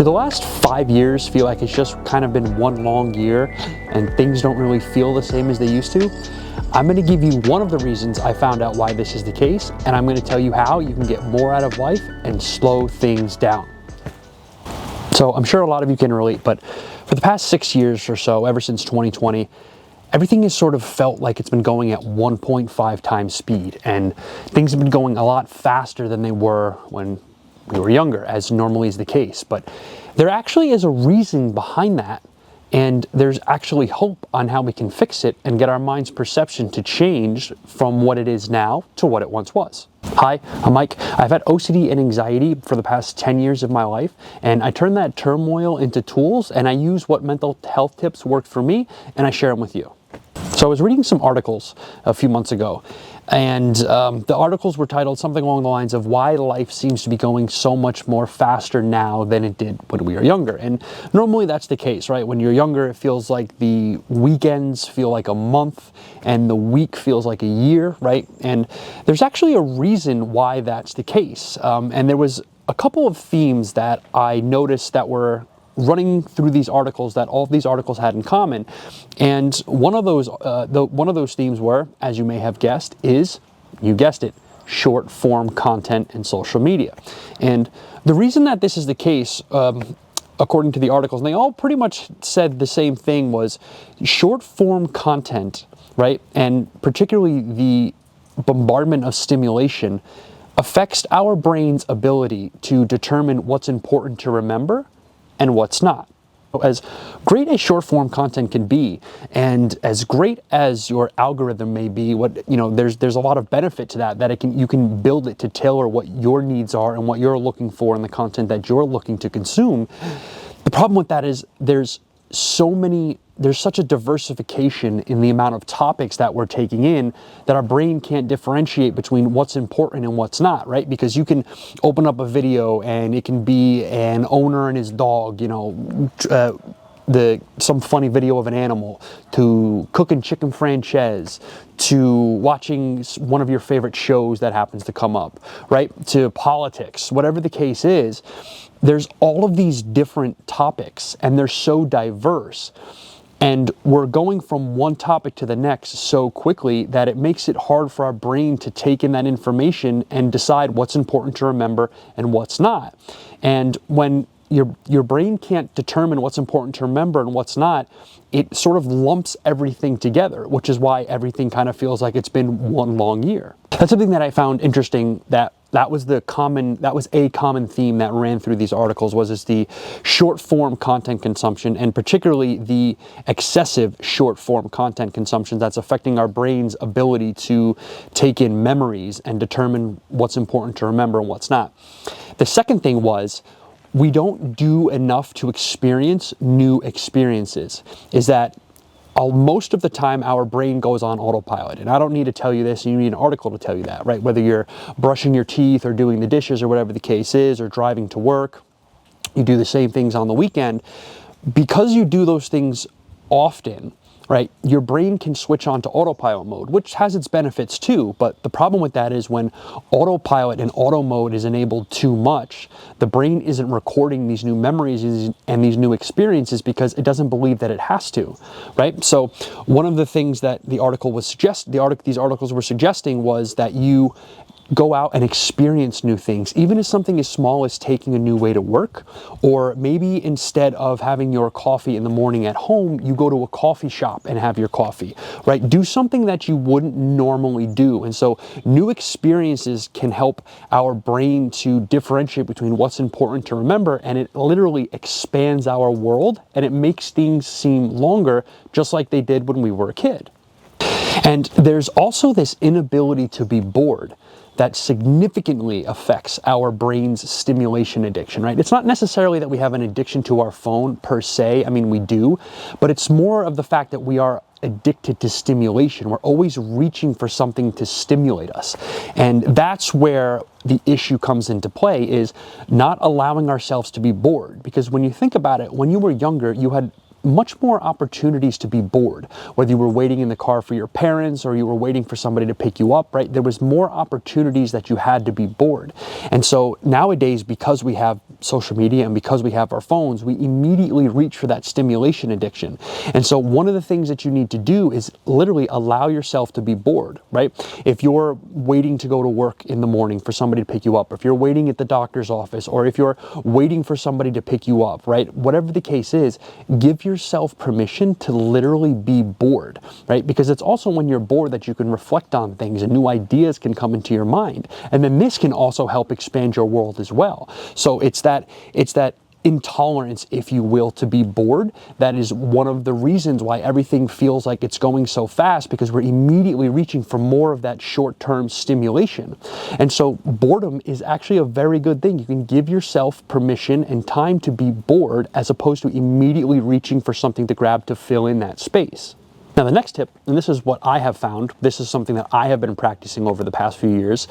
Do the last 5 years feel like it's just kind of been one long year and things don't really feel the same as they used to? I'm going to give you one of the reasons I found out why this is the case, and I'm going to tell you how you can get more out of life and slow things down. So I'm sure a lot of you can relate, but for the past 6 years or so, ever since 2020, everything has sort of felt like it's been going at 1.5 times speed, and things have been going a lot faster than they were when we were younger, as normally is the case. But there actually is a reason behind that, and there's actually hope on how we can fix it and get our mind's perception to change from what it is now to what it once was. Hi, I'm Mike. I've had OCD and anxiety for the past 10 years of my life, and I turn that turmoil into tools, and I use what mental health tips worked for me, and I share them with you. So I was reading some articles a few months ago, and the articles were titled something along the lines of why life seems to be going so much more faster now than it did when we were younger. And normally that's the case, right? When you're younger, it feels like the weekends feel like a month and the week feels like a year, right? And there's actually a reason why that's the case. And there was a couple of themes that I noticed that were running through these articles that all of these articles had in common, and one of those themes were, as you may have guessed, you guessed it, short form content and social media. And the reason that this is the case, according to the articles, and they all pretty much said the same thing, was short form content, right? And particularly the bombardment of stimulation affects our brain's ability to determine what's important to remember and what's not. As great as short form content can be, and as great as your algorithm may be, there's a lot of benefit to that you can build it to tailor what your needs are and what you're looking for in the content that you're looking to consume. The problem with that is there's such a diversification in the amount of topics that we're taking in that our brain can't differentiate between what's important and what's not, right? Because you can open up a video and it can be an owner and his dog, some funny video of an animal, to cooking chicken franchise, to watching one of your favorite shows that happens to come up, right? To politics, whatever the case is, there's all of these different topics and they're so diverse. And we're going from one topic to the next so quickly that it makes it hard for our brain to take in that information and decide what's important to remember and what's not. And when your brain can't determine what's important to remember and what's not, it sort of lumps everything together, which is why everything kind of feels like it's been one long year. That's something that I found interesting, that was a common theme that ran through these articles, was the short form content consumption, and particularly the excessive short form content consumption that's affecting our brain's ability to take in memories and determine what's important to remember and what's not. The second thing was, we don't do enough to experience new experiences. Is that most of the time our brain goes on autopilot. And I don't need to tell you this, you need an article to tell you that, right? Whether you're brushing your teeth or doing the dishes or whatever the case is, or driving to work, you do the same things on the weekend. Because you do those things often, right, your brain can switch on to autopilot mode, which has its benefits too. But the problem with that is when autopilot and auto mode is enabled too much, the brain isn't recording these new memories and these new experiences because it doesn't believe that it has to, right? So one of the things that these articles were suggesting was that you go out and experience new things, even if something as small as taking a new way to work, or maybe instead of having your coffee in the morning at home, you go to a coffee shop and have your coffee, right? Do something that you wouldn't normally do. And so new experiences can help our brain to differentiate between what's important to remember, and it literally expands our world and it makes things seem longer, just like they did when we were a kid. And there's also this inability to be bored that significantly affects our brain's stimulation addiction, right? It's not necessarily that we have an addiction to our phone per se. I mean, we do, but it's more of the fact that we are addicted to stimulation. We're always reaching for something to stimulate us. And that's where the issue comes into play, is not allowing ourselves to be bored. Because when you think about it, when you were younger, you had much more opportunities to be bored. Whether you were waiting in the car for your parents or you were waiting for somebody to pick you up, right? There was more opportunities that you had to be bored. And so nowadays, because we have social media and because we have our phones, we immediately reach for that stimulation addiction. And so one of the things that you need to do is literally allow yourself to be bored, right? If you're waiting to go to work in the morning for somebody to pick you up, if you're waiting at the doctor's office, or if you're waiting for somebody to pick you up, right? Whatever the case is, give yourself permission to literally be bored, right? Because it's also when you're bored that you can reflect on things and new ideas can come into your mind. And then this can also help expand your world as well. So it's that intolerance, if you will, to be bored. That is one of the reasons why everything feels like it's going so fast, because we're immediately reaching for more of that short-term stimulation. And so boredom is actually a very good thing. You can give yourself permission and time to be bored as opposed to immediately reaching for something to grab to fill in that space. Now the next tip, and this is what I have found, this is something that I have been practicing over the past few years,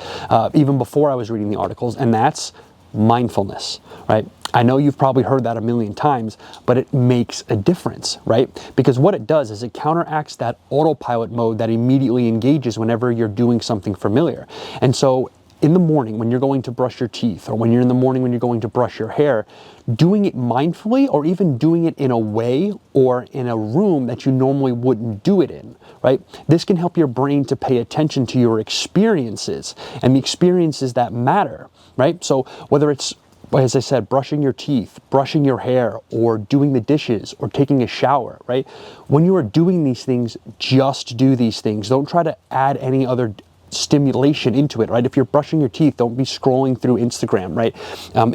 even before I was reading the articles, and that's mindfulness, right? I know you've probably heard that a million times, but it makes a difference, right? Because what it does is it counteracts that autopilot mode that immediately engages whenever you're doing something familiar. And so in the morning when you're going to brush your teeth, or when you're in the morning when you're going to brush your hair, doing it mindfully, or even doing it in a way or in a room that you normally wouldn't do it in, right? This can help your brain to pay attention to your experiences and the experiences that matter, right? So whether it's, as I said, brushing your teeth, brushing your hair, or doing the dishes, or taking a shower, right? When you are doing these things, just do these things. Don't try to add any other stimulation into it, right? If you're brushing your teeth, don't be scrolling through Instagram, right?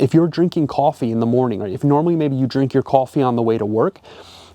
If you're drinking coffee in the morning, right? If normally maybe you drink your coffee on the way to work,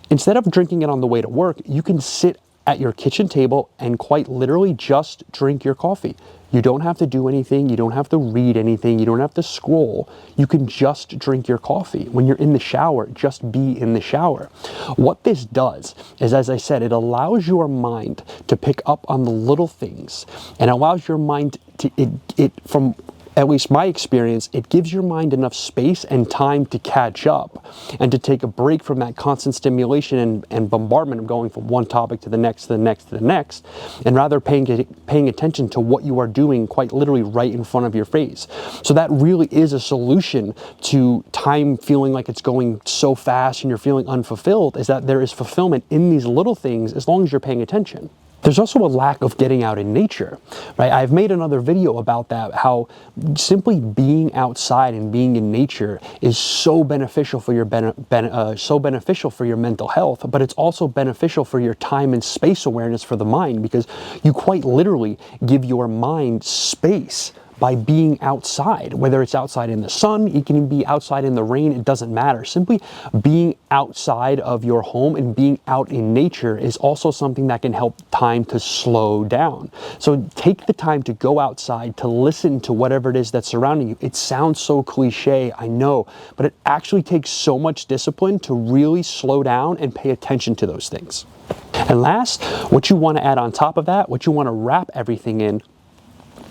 instead of drinking it on the way to work, you can sit at your kitchen table and quite literally just drink your coffee. You don't have to do anything. You don't have to read anything. You don't have to scroll. You can just drink your coffee. When you're in the shower, just be in the shower. What this does is, as I said, it allows your mind to pick up on the little things, and allows your mind to, from at least my experience, it gives your mind enough space and time to catch up and to take a break from that constant stimulation and bombardment of going from one topic to the next, to the next, to the next, and rather paying attention to what you are doing quite literally right in front of your face. So that really is a solution to time feeling like it's going so fast and you're feeling unfulfilled, is that there is fulfillment in these little things as long as you're paying attention. There's also a lack of getting out in nature, right? I've made another video about that, how simply being outside and being in nature is so beneficial for your beneficial for your mental health, but it's also beneficial for your time and space awareness for the mind, because you quite literally give your mind space by being outside. Whether it's outside in the sun, it can be outside in the rain, it doesn't matter. Simply being outside of your home and being out in nature is also something that can help time to slow down. So take the time to go outside, to listen to whatever it is that's surrounding you. It sounds so cliche, I know, but it actually takes so much discipline to really slow down and pay attention to those things. And last, what you want to add on top of that, what you want to wrap everything in,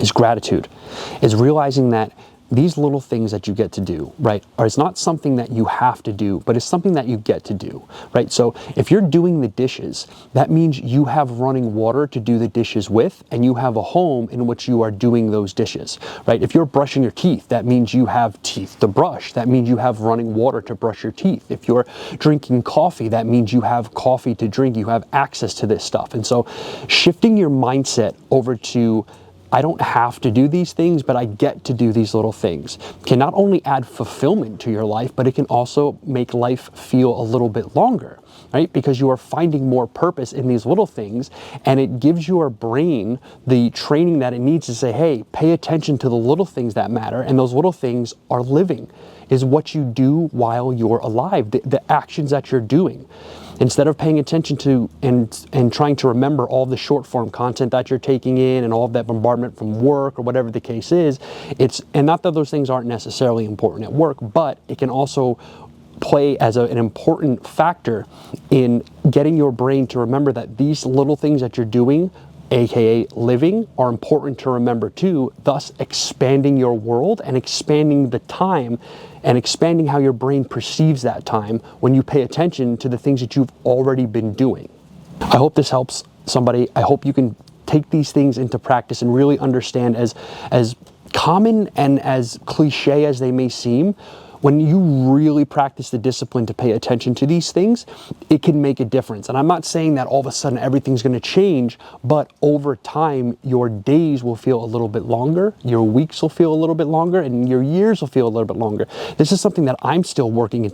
is gratitude. Is realizing that these little things that you get to do, right, it's not something that you have to do, but it's something that you get to do, right? So if you're doing the dishes, that means you have running water to do the dishes with, and you have a home in which you are doing those dishes, right? If you're brushing your teeth, that means you have teeth to brush. That means you have running water to brush your teeth. If you're drinking coffee, that means you have coffee to drink. You have access to this stuff. And so shifting your mindset over to, I don't have to do these things, but I get to do these little things, can not only add fulfillment to your life, but it can also make life feel a little bit longer, right? Because you are finding more purpose in these little things, and it gives your brain the training that it needs to say, hey, pay attention to the little things that matter, and those little things are living, is what you do while you're alive, the actions that you're doing. Instead of paying attention to and trying to remember all the short form content that you're taking in and all of that bombardment from work or whatever the case is, and not that those things aren't necessarily important at work, but it can also play as an important factor in getting your brain to remember that these little things that you're doing aka living, are important to remember too, thus expanding your world and expanding the time and expanding how your brain perceives that time when you pay attention to the things that you've already been doing. I hope this helps somebody. I hope you can take these things into practice and really understand, as common and as cliche as they may seem, when you really practice the discipline to pay attention to these things, it can make a difference. And I'm not saying that all of a sudden everything's going to change, but over time, your days will feel a little bit longer, your weeks will feel a little bit longer, and your years will feel a little bit longer. This is something that I'm still working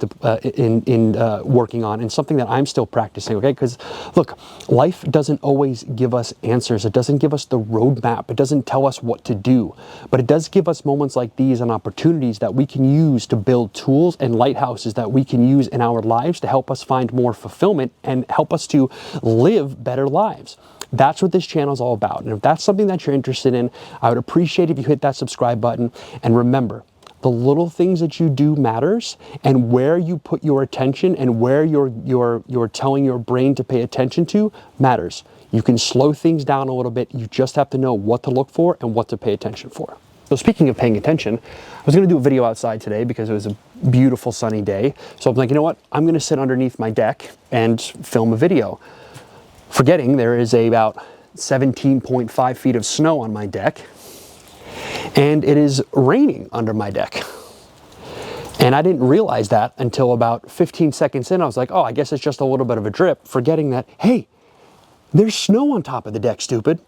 working on, and something that I'm still practicing. Okay, because look, life doesn't always give us answers. It doesn't give us the roadmap. It doesn't tell us what to do, but it does give us moments like these and opportunities that we can use to build tools and lighthouses that we can use in our lives to help us find more fulfillment and help us to live better lives. That's what this channel is all about. And if that's something that you're interested in, I would appreciate if you hit that subscribe button. And remember, the little things that you do matters, and where you put your attention and where you're telling your brain to pay attention to matters. You can slow things down a little bit. You just have to know what to look for and what to pay attention for. So speaking of paying attention, I was going to do a video outside today because it was a beautiful sunny day. So I'm like, you know what? I'm going to sit underneath my deck and film a video. Forgetting there is about 17.5 feet of snow on my deck, and it is raining under my deck. And I didn't realize that until about 15 seconds in. I was like, oh, I guess it's just a little bit of a drip, forgetting that, hey, there's snow on top of the deck, stupid.